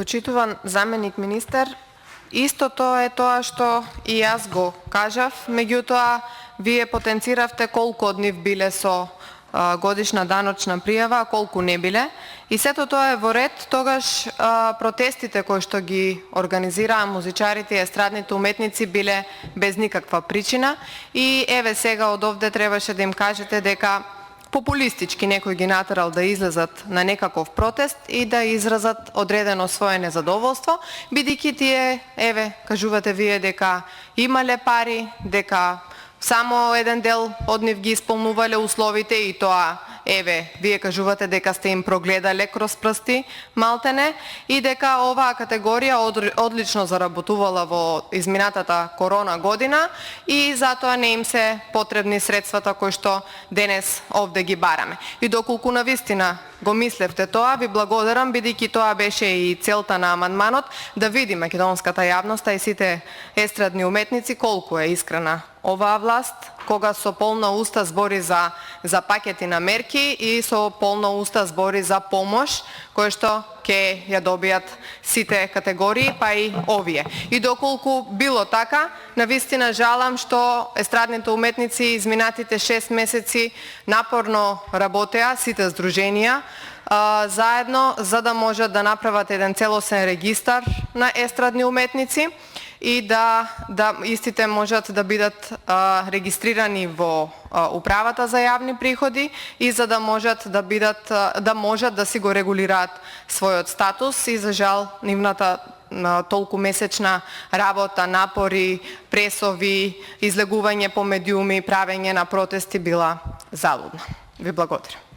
Почитуван заменик министер, истото е тоа што и јас го кажав, меѓутоа вие потенциравте колку од нив биле со годишна даночна пријава, а колку не биле. И сето тоа е во ред, тогаш протестите кои што ги организираа музичарите и естрадните уметници биле без никаква причина и еве сега од овде требаше да им кажете дека популистички некој ги натерал да излезат на некаков протест и да изразат одредено свое незадоволство, бидејќи тие, еве, кажувате вие дека имале пари, дека само еден дел од нив ги исполнувале условите и тоа, еве, вие кажувате дека сте им прогледале кроз прсти, малтене, и дека оваа категорија одлично заработувала во изминатата корона година и затоа не им се потребни средствата кои што денес овде ги бараме. И доколку навистина го мислевте тоа, ви благодарам, бидејќи тоа беше и целта на амандманот, да види македонската јавност, а и сите естрадни уметници колку е искрена оваа власт, кога со полна уста збори за пакети на мерки и со полна уста збори за помош, кој што ќе ја добијат сите категории, па и овие. И доколку било така, навистина жалам што естрадните уметници изминатите 6 месеци напорно работеа, сите здруженија, заедно, за да можат да направат еден целосен регистар на естрадни уметници и да истите можат да бидат регистрирани во управата за јавни приходи и за да можат да си го регулираат својот статус и за жал нивната толку месечна работа, напори, пресови, излегување по медиуми, правење на протести била залудна. Ви благодарам.